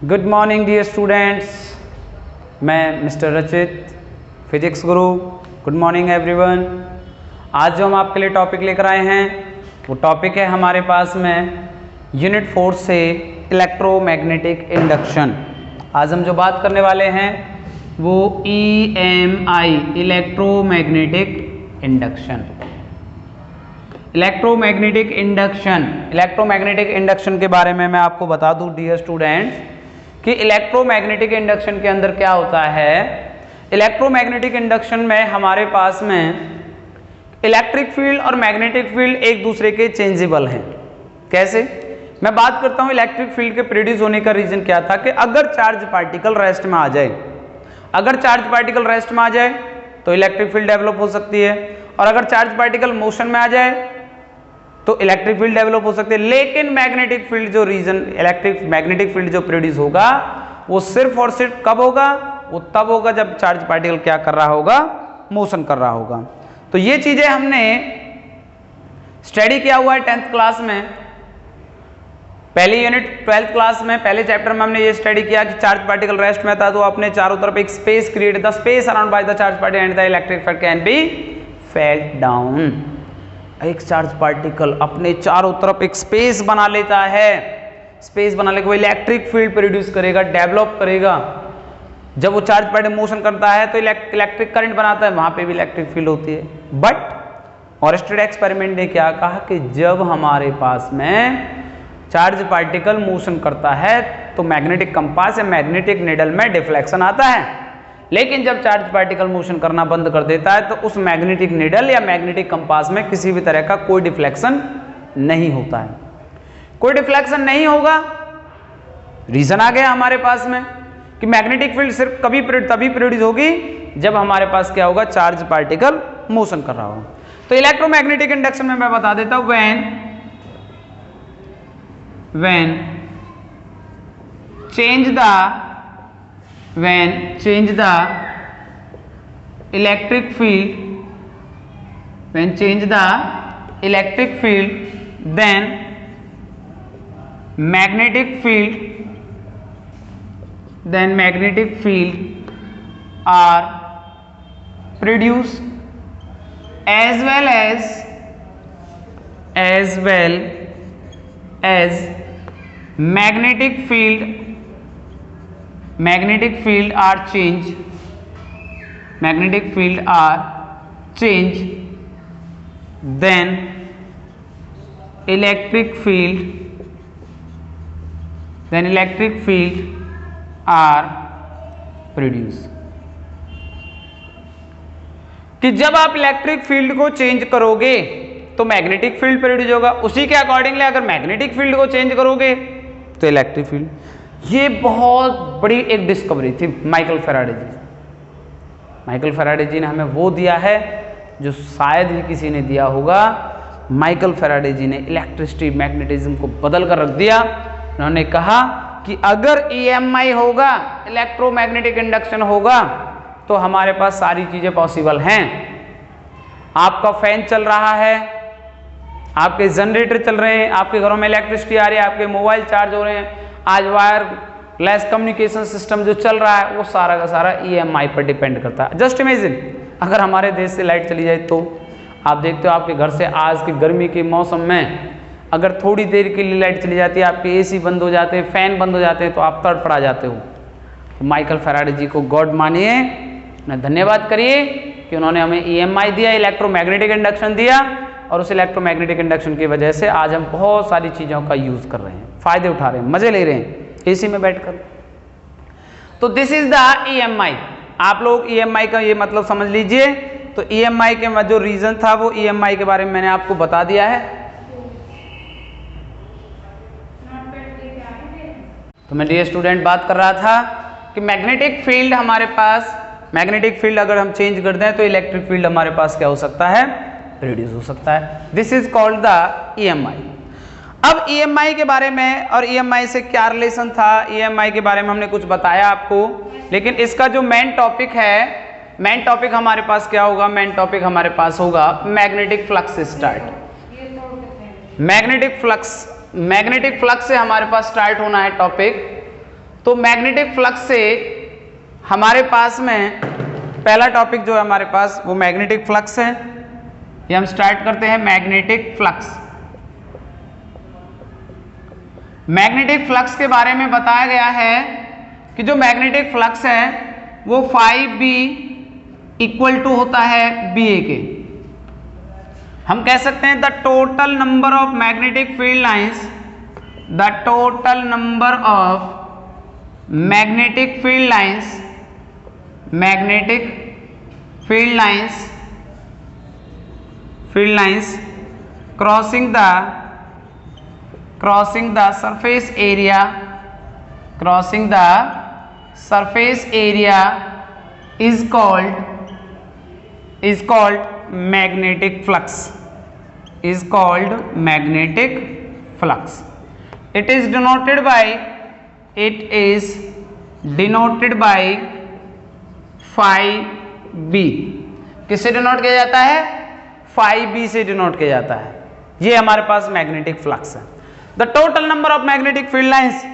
Good morning dear students, मैं mister रचित, physics गुरु। Good morning everyone. आज जो हम आपके लिए टॉपिक लेकर आए हैं वो टॉपिक है हमारे पास में यूनिट 4 से इलेक्ट्रोमैग्नेटिक इंडक्शन। आज हम जो बात करने वाले हैं वो EMI electromagnetic induction. Electromagnetic induction के बारे में मैं आपको बता दूं डियर स्टूडेंट्स कि इलेक्ट्रोमैग्नेटिक इंडक्शन के अंदर क्या होता है। इलेक्ट्रोमैग्नेटिक इंडक्शन में हमारे पास में इलेक्ट्रिक फील्ड और मैग्नेटिक फील्ड एक दूसरे के चेंजेबल हैं। कैसे? मैं बात करता हूं इलेक्ट्रिक फील्ड के प्रोड्यूस होने का रीजन क्या था कि अगर चार्ज पार्टिकल रेस्ट में आ जाए, तो इलेक्ट्रिक फील्ड डेवलप हो सकती है, और अगर चार्ज पार्टिकल मोशन में आ जाए तो इलेक्ट्रिक फील्ड डेवलप हो सकती है। लेकिन मैग्नेटिक फील्ड जो प्रोड्यूस होगा वो सिर्फ और सिर्फ कब होगा? वो तब होगा जब चार्ज पार्टिकल क्या कर रहा होगा? मोशन कर रहा होगा। तो ये चीजें हमने स्टडी किया हुआ है 10th क्लास में, पहली यूनिट 12th क्लास में पहले चैप्टर में हमने ये स्टडी किया कि चार्ज पार्टिकल रेस्ट में था तो अपने चारों तरफ एक space create, the space around by the charge particle and the electric field can be felt down. एक चार्ज पार्टिकल अपने चारों तरफ एक स्पेस बना लेता है, स्पेस बना लेकर वो इलेक्ट्रिक फील्ड प्रोड्यूस करेगा, डेवलप करेगा। जब वो चार्ज पार्टिकल मोशन करता है तो इलेक्ट्रिक करंट बनाता है, वहां पे भी इलेक्ट्रिक फील्ड होती है। बट ऑरस्टेड एक्सपेरिमेंट ने क्या कहा कि जब हमारे पास में चार्ज पार्टिकल मोशन करता है तो मैग्नेटिक कंपास या मैग्नेटिक निडल में डिफ्लेक्शन आता है, लेकिन जब चार्ज पार्टिकल मोशन करना बंद कर देता है तो उस मैग्नेटिक निडल या मैग्नेटिक कंपास में किसी भी तरह का कोई डिफ्लेक्शन नहीं होता है। कोई डिफ्लेक्शन नहीं होगा, रीजन आ गया हमारे पास में कि मैग्नेटिक फील्ड सिर्फ तभी प्रोड्यूस होगी जब हमारे पास क्या होगा? चार्ज पार्टिकल मोशन कर रहा होगा। तो इलेक्ट्रोमैग्नेटिक इंडक्शन में मैं बता देता हूं when change the electric field, then magnetic field are produced as well as magnetic field are changed, then electric field are produced। कि जब आप इलेक्ट्रिक फील्ड को चेंज करोगे तो मैग्नेटिक फील्ड प्रोड्यूस होगा, उसी के अकॉर्डिंगली अगर मैग्नेटिक फील्ड को चेंज करोगे तो इलेक्ट्रिक फील्ड। ये बहुत बड़ी एक डिस्कवरी थी माइकल फैराडे जी ने हमें वो दिया है जो शायद ही किसी ने दिया होगा। माइकल फैराडे जी ने इलेक्ट्रिसिटी मैग्नेटिज्म को बदल कर रख दिया। उन्होंने कहा कि अगर EMI होगा, इलेक्ट्रोमैग्नेटिक इंडक्शन होगा, तो हमारे पास सारी चीजें पॉसिबल हैं। आपका फैन चल रहा है, आपके जनरेटर चल रहे हैं, आपके घरों में इलेक्ट्रिसिटी आ रही है, आपके मोबाइल चार्ज हो रहे हैं, आज वायरलेस कम्युनिकेशन सिस्टम जो चल रहा है वो सारा का सारा EMI पर डिपेंड करता है। जस्ट इमेजिन अगर हमारे देश से लाइट चली जाए तो आप देखते हो आपके घर से आज की गर्मी के मौसम में अगर थोड़ी देर के लिए लाइट चली जाती है, आपके AC बंद हो जाते हैं, फैन बंद हो जाते हैं, तो आप तड़फड़ा जाते हो। तो माइकल फैराडे जी को गॉड मानिए, धन्यवाद करिए कि उन्होंने हमें EMI दिया, इलेक्ट्रोमैग्नेटिक इंडक्शन दिया, और उस इलेक्ट्रोमैग्नेटिक इंडक्शन की वजह से आज हम बहुत सारी चीज़ों का यूज़ कर रहे हैं, फायदे उठा रहे हैं, मजे ले रहे हैं AC में बैठकर। तो दिस इज द EMI। आप लोग EMI का ये मतलब समझ लीजिए। तो EMI के जो रीजन था वो EMI के बारे में मैंने आपको बता दिया है। तो मैं डियर स्टूडेंट बात कर रहा था कि मैग्नेटिक फील्ड हमारे पास, मैग्नेटिक फील्ड अगर हम चेंज कर दें तो इलेक्ट्रिक फील्ड हमारे पास क्या हो सकता है? प्रोड्यूस हो सकता है। This is called the EMI। अब EMI के बारे में और EMI से क्या रिलेशन था, EMI के बारे में हमने कुछ बताया आपको, लेकिन इसका जो मेन टॉपिक है, मेन टॉपिक हमारे पास क्या होगा? मेन टॉपिक हमारे पास होगा magnetic flux start. Magnetic flux से हमारे पास स्टार्ट होना है टॉपिक। तो मैग्नेटिक फ्लक्स से हमारे पास में पहला टॉपिक जो है हमारे पास वो मैग्नेटिक फ्लक्स है। ये हम स्टार्ट करते हैं मैग्नेटिक फ्लक्स। मैग्नेटिक फ्लक्स के बारे में बताया गया है कि जो मैग्नेटिक फ्लक्स है वो φB इक्वल टू होता है BA के। हम कह सकते हैं the total number of magnetic field lines, the total number of magnetic field lines, magnetic field lines crossing the surface area, crossing the surface area is called magnetic flux, is called magnetic flux. It is denoted by φB। किससे denote किया जाता है? φB से denote किया जाता है। ये हमारे पास मैग्नेटिक फ्लक्स है। The total number of magnetic field lines,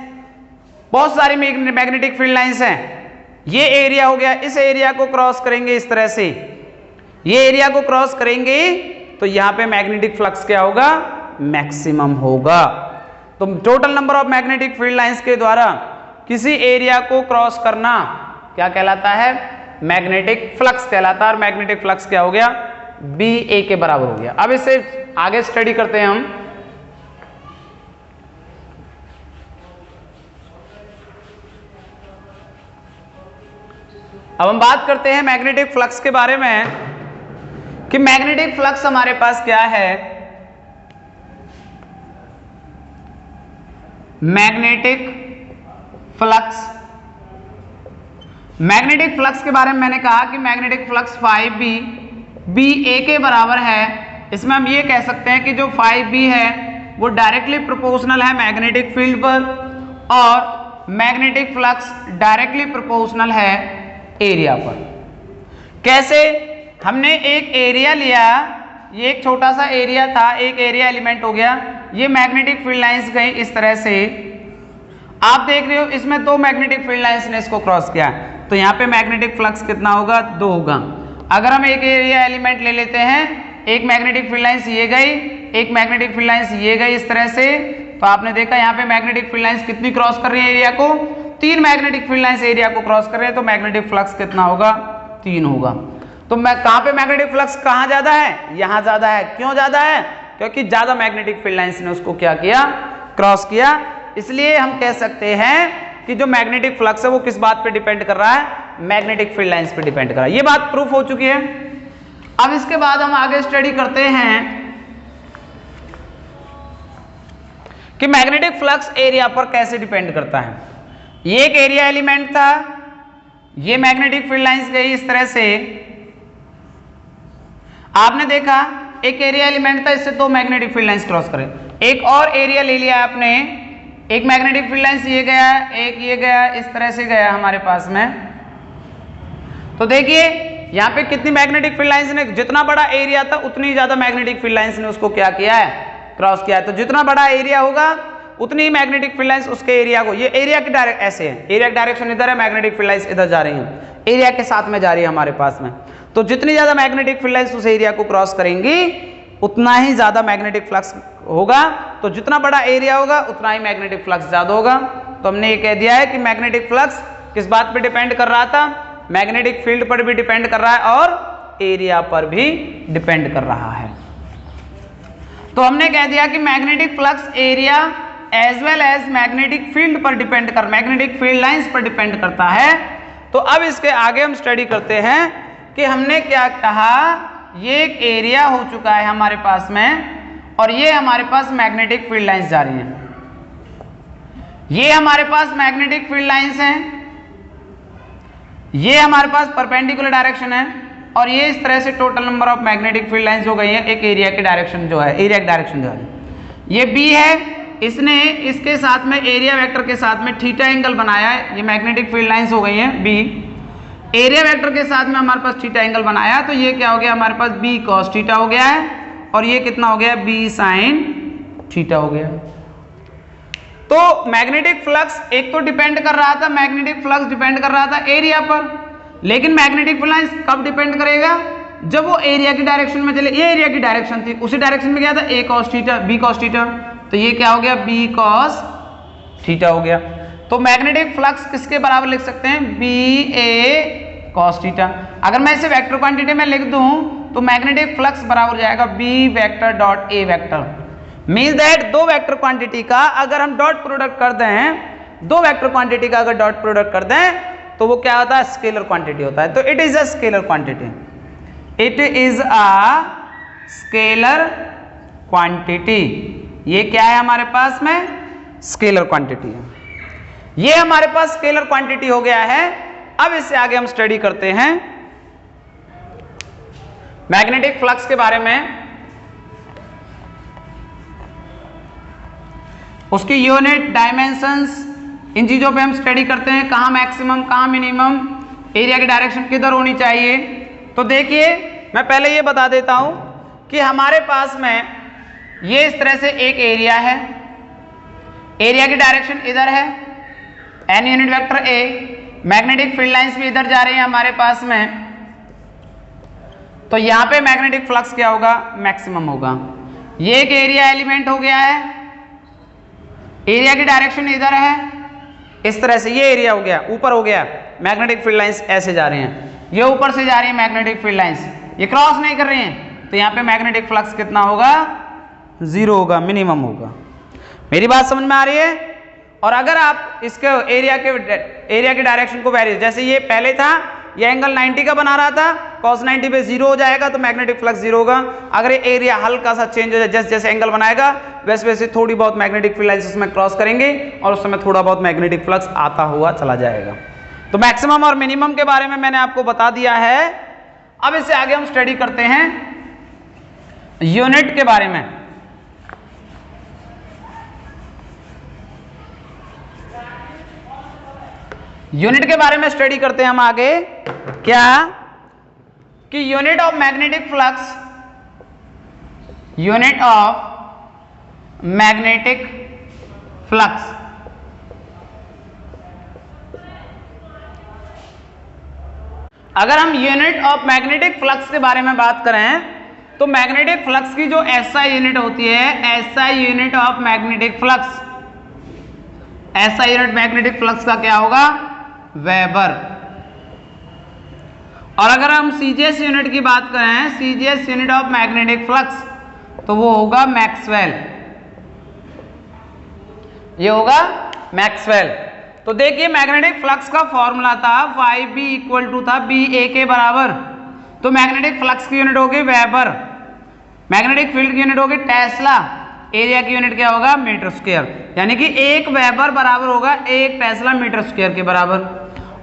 बहुत सारी मैग्नेटिक फील्ड लाइंस हैं। ये एरिया हो गया, इस एरिया को क्रॉस करेंगे इस तरह से, ये एरिया को क्रॉस करेंगे तो यहां पे मैग्नेटिक फ्लक्स क्या होगा? मैक्सिमम होगा। तो total number of magnetic field lines के द्वारा किसी एरिया को क्रॉस करना क्या कहलाता है? मैग्नेटिक फ्लक्स कहलाता है। और मैग्नेटिक फ्लक्स क्या हो गया? BA के बराबर हो गया। अब इसे आगे स्टडी करते हैं हम। अब हम बात करते हैं मैग्नेटिक फ्लक्स के बारे में कि मैग्नेटिक फ्लक्स हमारे पास क्या है। मैग्नेटिक फ्लक्स के बारे में मैंने कहा कि मैग्नेटिक फ्लक्स φB BA के बराबर है। इसमें हम ये कह सकते हैं कि जो φB है वो डायरेक्टली प्रोपोर्शनल है मैग्नेटिक फील्ड पर, और मैग्नेटिक फ्लक्स डायरेक्टली प्रोपोर्शनल है एरिया पर। कैसे? हमने एक एरिया लिया, ये एक छोटा सा एरिया था, एक एरिया एलिमेंट हो गया, ये मैग्नेटिक फील्ड लाइंस गई इस तरह से, आप देख रहे हो इसमें दो मैग्नेटिक फील्ड लाइंस ने इसको क्रॉस किया, तो यहाँ पे मैग्नेटिक फ्लक्स कितना होगा? 2 होगा। अगर हम एक एरिया एलिमेंट ले लेते हैं, एक मैग्नेटिक फील्ड लाइंस ये गई, एक मैग्नेटिक फील्ड लाइंस ये गई इस तरह से, तो आपने देखा यहाँ पे मैग्नेटिक फील्ड लाइंस कितनी क्रॉस कर रही है एरिया को? 3 मैग्नेटिक फील्ड लाइंस एरिया को क्रॉस कर रहे हैं, तो मैग्नेटिक फ्लक्स कितना होगा? 3 होगा। तो मैं कहाँ पे मैग्नेटिक फ्लक्स कहाँ ज्यादा है? यहाँ ज्यादा है। क्यों ज्यादा है? क्योंकि ज्यादा मैग्नेटिक फील्ड लाइंस ने उसको क्या किया? क्रॉस किया। इसलिए हम कह सकते हैं कि जो मैग्नेटिक फ्लक्स है वो किस बात पे डिपेंड कर रहा है? मैग्नेटिक फील्ड लाइंस पे डिपेंड कर रहा है। ये बात प्रूफ हो चुकी है। अब इसके बाद हम आगे स्टडी करते हैं कि मैग्नेटिक फ्लक्स एरिया पर कैसे डिपेंड करता है। ये एक एरिया एलिमेंट था, ये मैग्नेटिक फील्ड लाइंस गई इस तरह से, आपने देखा एक एरिया एलिमेंट था, इससे 2 मैग्नेटिक फील्ड लाइंस क्रॉस करें। एक और एरिया ले लिया आपने, एक मैग्नेटिक फील्ड लाइंस ये गया, एक ये गया, इस तरह से गया हमारे पास में। तो देखिए यहाँ पे कितनी मैग्नेटिक फील्ड लाइंस ने, जितना बड़ा एरिया था उतनी ज्यादा मैग्नेटिक फील्ड लाइंस ने उसको क्या किया है? क्रॉस किया है। तो जितना बड़ा एरिया होगा उतनी ही मैग्नेटिक फील्ड लाइंस उसके एरिया को, ये एरिया की डायरेक्ट ऐसे है, एरिया की डायरेक्शन इधर है, मैग्नेटिक फील्ड लाइंस इधर जा रही हैं, एरिया के साथ में जा रही है हमारे पास में। तो जितनी ज्यादा मैग्नेटिक फील्ड लाइंस उस एरिया को क्रॉस करेंगी उतना ही ज्यादा मैग्नेटिक फ्लक्स होगा। तो जितना बड़ा एरिया होगा उतना ही मैग्नेटिक फ्लक्स ज्यादा होगा। तो हमने ये कह दिया है कि मैग्नेटिक फ्लक्स किस बात पे डिपेंड कर रहा था? मैग्नेटिक फील्ड पर भी डिपेंड कर रहा है और एरिया पर भी डिपेंड कर रहा है। तो हमने कह दिया कि magnetic flux area as well as magnetic field पर डिपेंड कर, मैग्नेटिक फील्ड लाइंस पर डिपेंड करता है। तो अब इसके आगे हम स्टडी करते हैं कि हमने क्या कहा, ये एक एरिया हो चुका है हमारे पास में और ये हमारे पास मैग्नेटिक फील्ड लाइंस जा रही हैं, ये हमारे पास मैग्नेटिक फील्ड लाइंस हैं, ये हमारे पास परपेंडिकुलर डायरेक्शन है और ये इस तरह से total number of magnetic field lines हो गई है। एक एरिया की डायरेक्शन जो है, एरिया की डायरेक्शन जो है ये B है, इसने इसके साथ में एरिया वेक्टर के साथ में थीटा एंगल बनाया है, ये मैग्नेटिक फील्ड लाइंस हो गई हैं B, एरिया वेक्टर के साथ में हमारे पास थीटा एंगल बनाया, तो ये क्या हो गया हमारे पास B cos थीटा हो गया है और ये कितना हो गया B sin थीटा हो गया। तो मैग्नेटिक फ्लक्स एक तो डिपेंड कर रहा था, मैग्नेटिक फ्लक्स डिपेंड कर रहा था एरिया पर, लेकिन मैग्नेटिक फ्लक्स कब डिपेंड करेगा, जब वो एरिया की डायरेक्शन में चले। ये एरिया की डायरेक्शन थी, उसी डायरेक्शन में क्या था, a cos theta b cos theta, तो ये क्या हो गया, b cos थीटा हो गया। तो मैग्नेटिक फ्लक्स किसके बराबर लिख सकते हैं, b a cos थीटा। अगर मैं इसे वेक्टर क्वांटिटी में लिख दूं तो मैग्नेटिक फ्लक्स बराबर हो जाएगा b vector dot a vector. Means that दो वेक्टर क्वांटिटी का अगर हम डॉट प्रोडक्ट कर दें, दो वेक्टर क्वांटिटी का अगर डॉट प्रोडक्ट कर दें तो वो क्या होता है, स्केलर क्वांटिटी होता है। तो it is a scalar quantity, it is a scalar quantity. ये क्या है हमारे पास में, स्केलर क्वांटिटी है। ये हमारे पास स्केलर क्वांटिटी हो गया है। अब इससे आगे हम स्टडी करते हैं मैग्नेटिक फ्लक्स के बारे में, उसकी यूनिट, डायमेंशंस, इन चीजों पे हम स्टडी करते हैं, कहाँ मैक्सिमम कहाँ मिनिमम, एरिया की डायरेक्शन किधर होनी चाहिए। तो देखिए मैं पहले ये बता देता हूं कि हमारे पास में ये इस तरह से एक एरिया है, एरिया की डायरेक्शन इधर है, n unit vector a, magnetic field lines भी इधर जा रही है हमारे पास में। तो यहां पे मैग्नेटिक फ्लक्स क्या होगा, मैक्सिमम होगा। ये एक एरिया एलिमेंट हो गया है, एरिया की डायरेक्शन इधर है, इस तरह से ये एरिया हो गया, ऊपर हो गया, मैग्नेटिक फील्ड लाइंस ऐसे जा रही हैं, ये ऊपर से जा रही है मैग्नेटिक फील्ड लाइंस, ये क्रॉस नहीं कर रही हैं, तो यहाँ पे मैग्नेटिक फ्लक्स कितना होगा, 0 होगा, मिनिमम होगा। मेरी बात समझ में आ रही है। और अगर आप इसके एरिया के डायरेक्शन को वेरी, जैसे ये पहले था, ये एंगल 90 का बना रहा था, cos 90 पे 0 हो जाएगा तो मैग्नेटिक फ्लक्स 0 होगा। अगर ये एरिया हल्का सा चेंज हो जाए, जैसे जैसे एंगल बनाएगा वैसे वैसे थोड़ी बहुत मैग्नेटिक फील्ड लाइंस उसमें क्रॉस करेंगे और उस समय थोड़ा बहुत मैग्नेटिक फ्लक्स आता हुआ चला जाएगा। तो मैक्सिमम और मिनिमम के बारे में मैंने आपको बता दिया है। अब इससे आगे हम स्टडी करते हैं यूनिट के बारे में। यूनिट के बारे में स्टडी करते हैं हम आगे, क्या कि unit of magnetic flux, unit of magnetic flux, अगर हम यूनिट ऑफ मैग्नेटिक फ्लक्स के बारे में बात करें तो मैग्नेटिक फ्लक्स की जो एसआई यूनिट होती है, SI unit of magnetic flux, SI unit magnetic flux का क्या होगा, वेबर। और अगर हम सीजीएस यूनिट की बात करें, CGS unit of magnetic flux, तो वो होगा मैक्सवेल, ये होगा मैक्सवेल। तो देखिए मैग्नेटिक फ्लक्स का फॉर्मूला था phi b इक्वल टू था b a के बराबर। तो मैग्नेटिक फ्लक्स की यूनिट होगी वेबर, मैग्नेटिक फील्ड की यूनिट होगी टेस्ला, एरिया की यूनिट क्या होगा, मीटर स्क्वायर, यानी कि एक वेबर बराबर होगा एक टेस्ला मीटर स्क्वायर के बराबर।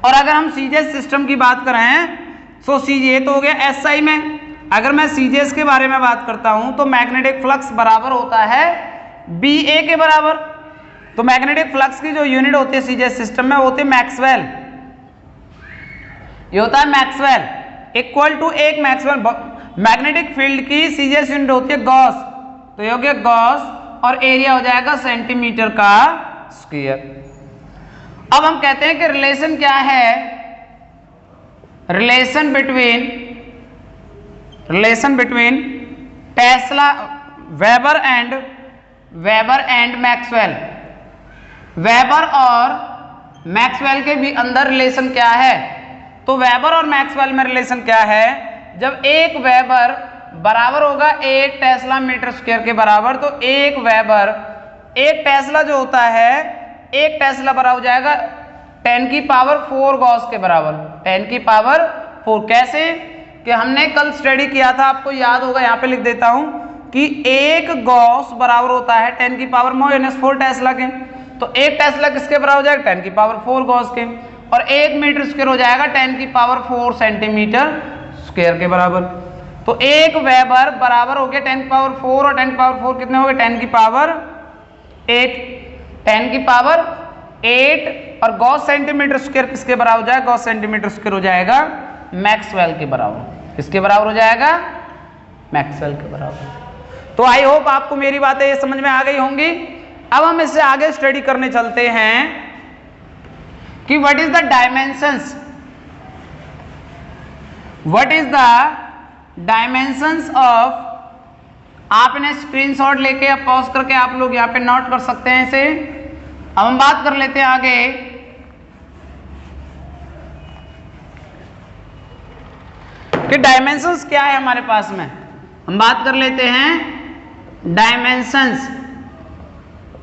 और अगर हम सीजीएस सिस्टम की बात करें तो ये तो हो गया एसआई में। अगर मैं सीजीएस के बारे में बात करता हूं तो मैग्नेटिक फ्लक्स बराबर होता है बी ए के बराबर। तो मैग्नेटिक फ्लक्स की जो यूनिट होती है सीजीएस सिस्टम में होती है मैक्सवेल, ये होता है मैक्सवेल इक्वल टू एक मैक्सवेल। मैग्नेटिक फील्ड की सीजीएस यूनिट होती है गॉस, तो ये हो गया गॉस और एरिया हो जाएगा सेंटीमीटर का स्क्वायर। अब हम कहते हैं कि रिलेशन क्या है, relation between Tesla, weber and Maxwell, weber और मैक्सवेल के भी अंदर रिलेशन क्या है। तो वेबर और मैक्सवेल में रिलेशन क्या है, जब एक वेबर बराबर होगा एक टेस्ला मीटर स्क्वायर के बराबर, तो एक वेबर, एक टेस्ला जो होता है, एक टेस्ला बराबर हो जाएगा 10 की पावर 4 गॉस के बराबर, 10 की पावर 4। कैसे कि हमने कल स्टडी किया था, आपको याद होगा, यहाँ पे लिख देता हूं कि एक गॉस बराबर होता है 10 की पावर -4 टेस्ला के। तो एक टेस्ला किसके बराबर हो जाएगा, 10 की पावर 4 गॉस के, और एक मीटर स्क्वायर हो जाएगा 10 की पावर 4 सेंटीमीटर स्क्वायर के बराबर। तो एक वेबर बराबर हो गया 10 की पावर 4 और 10 की पावर 4 कितने हो गए, 10 की पावर 8, 10 की पावर 8। और गॉस सेंटीमीटर स्क्वायर किसके बराबर हो जाएगा, गॉस सेंटीमीटर स्क्वायर हो जाएगा मैक्सवेल के बराबर। किसके बराबर हो जाएगा, मैक्सवेल के बराबर। तो आई होप आपको मेरी बातें ये समझ में आ गई होंगी। अब हम इससे आगे स्टडी करने चलते हैं कि what is the dimensions, what is the dimensions of, आप इन्हें स्क्रीनशॉट लेके या पॉज करके आप लोग यहाँ पे नोट कर सकते हैं इसे। अब हम बात कर लेते हैं आगे कि डायमेंशंस क्या है हमारे पास में। हम बात कर लेते हैं डायमेंशंस।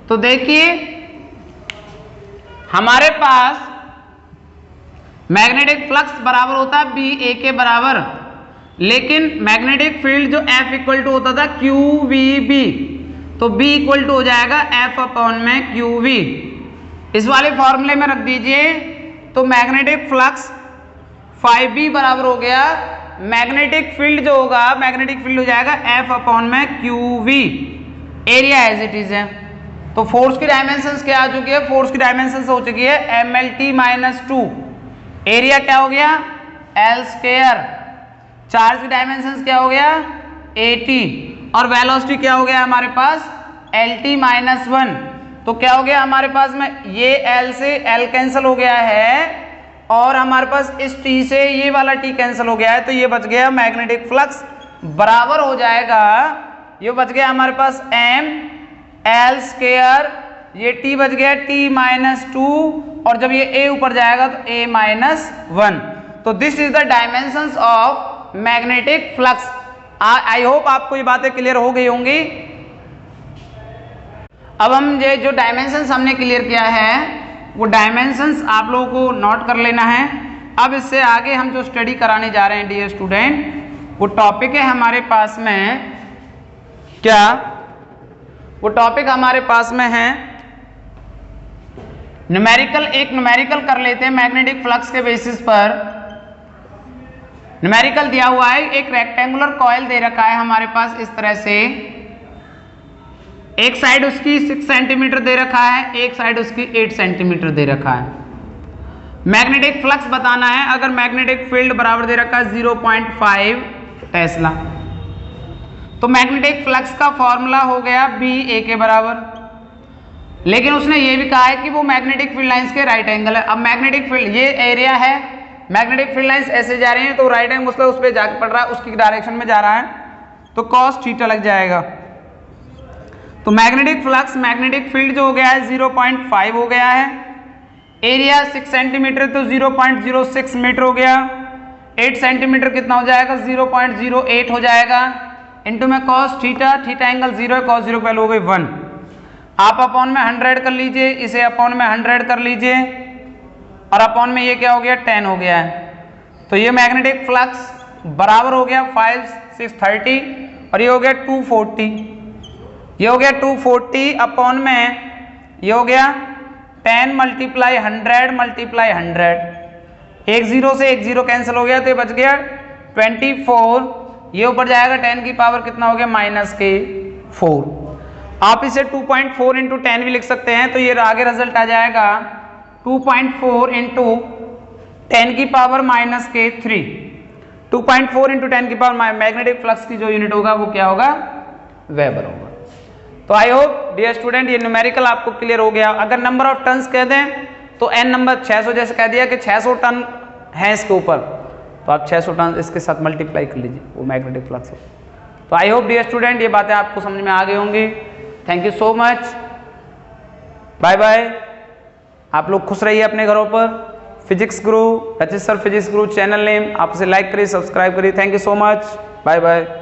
तो देखिए हमारे पास मैग्नेटिक फ्लक्स बराबर होता है बी ए के बराबर, लेकिन मैग्नेटिक फील्ड जो F इक्वल टू होता था क्यू वी बी, तो B इक्वल टू हो जाएगा F अपॉन में क्यू वी। इस वाले फॉर्मूले में रख दीजिए तो मैग्नेटिक फ्लक्स फाई बी बराबर हो गया मैग्नेटिक फील्ड जो होगा, मैग्नेटिक फील्ड हो जाएगा F अपॉन में q v. Area as it is है। तो फोर्स की डायमेंशंस क्या आ चुकी है, फोर्स की डायमेंशंस हो चुकी है MLT-2। एरिया क्या हो गया L स्क्वायर। चार्ज की डायमेंशंस क्या हो गया AT, और वेलोसिटी क्या हो गया हमारे पास LT-1। तो क्या हो गया हमारे पास में, ये L से L कैंसिल हो गया है और हमारे पास इस T से ये वाला T कैंसिल हो गया है, तो ये बच गया मैग्नेटिक फ्लक्स बराबर हो जाएगा, ये बच गया हमारे पास M L स्क्वायर, ये T बच गया T-2, और जब ये A ऊपर जाएगा तो A-1। तो this is the dimensions of magnetic flux. I hope आपको ये बातें क्लियर हो गई होंगी। अब हम ये जो डायमेंशंस हमने क्लियर किया है वो डायमेंशंस आप लोगों को नोट कर लेना है। अब इससे आगे हम जो स्टडी कराने जा रहे हैं डियर स्टूडेंट, वो टॉपिक है हमारे पास में क्या, वो टॉपिक हमारे पास में है न्यूमेरिकल। एक न्यूमेरिकल कर लेते हैं मैग्नेटिक फ्लक्स के बेसिस पर। न्यूमेरिकल दिया हुआ है, एक रेक्टेंगुलर कॉइल दे रखा है हमारे पास इस तरह से, एक साइड उसकी 6 सेंटीमीटर दे रखा है, एक साइड उसकी 8 सेंटीमीटर दे रखा है। मैग्नेटिक फ्लक्स बताना है, अगर मैग्नेटिक फील्ड बराबर दे रखा है 0.5 टेस्ला, तो मैग्नेटिक फ्लक्स का फॉर्मूला हो गया बी ए के बराबर। लेकिन उसने ये भी कहा है कि वो मैग्नेटिक फील्ड लाइंस के राइट एंगल है। अब मैग्नेटिक फील्ड ये एरिया है, मैग्नेटिक फील्ड लाइंस ऐसे जा रही हैं तो राइट एंगल मतलब उस पर जाकर पड़ रहा है, उसकी डायरेक्शन में जा रहा है, तो कॉस थीटा लग जाएगा। तो मैग्नेटिक फ्लक्स, मैग्नेटिक फील्ड जो हो गया है 0.5 हो गया है, एरिया 6 सेंटीमीटर तो 0.06 मीटर हो गया, 8 सेंटीमीटर कितना हो जाएगा 0.08 हो जाएगा, इनटू में कॉस थीटा, थीटा एंगल 0 है, कॉस 0 की वैल्यू हो गई 1। आप अपॉन में 100 कर लीजिए, इसे अपॉन में 100 कर लीजिए, और अपॉन में ये क्या हो गया 10 हो गया है। तो ये मैग्नेटिक फ्लक्स बराबर हो गया 5 6 30, और ये हो गया 240, ये हो गया 240 अपॉन में ये हो गया 10 मल्टीप्लाई 100 मल्टीप्लाई 100, एक जीरो से एक जीरो कैंसिल हो गया तो ये बच गया 24, ये ऊपर जाएगा 10 की पावर कितना हो गया -4। आप इसे 2.4 इंटू 10 भी लिख सकते हैं, तो ये आगे रिजल्ट आ जाएगा 2.4 इंटू 10 की पावर -3। 2.4 इंटू 10 की पावर मैग्नेटिक फ्लक्स की जो यूनिट होगा वो क्या होगा, वेबर होगा। तो आई होप डियर स्टूडेंट ये न्यूमेरिकल आपको क्लियर हो गया। अगर नंबर ऑफ टन्स कह दें तो एन नंबर 600, जैसे कह दिया कि 600 टन है इसके ऊपर, तो आप 600 टन इसके साथ मल्टीप्लाई कर लीजिए, वो मैग्नेटिक फ्लक्स हो। तो आई होप डियर स्टूडेंट ये बातें आपको समझ में आ गई होंगी। Thank you so much, bye bye. आप लोग खुश रहिए अपने घरों पर। Physics Guru, Rachit sir physics Guru channel name, आप इसे लाइक करिए, सब्सक्राइब करिए। Thank you so much, bye bye.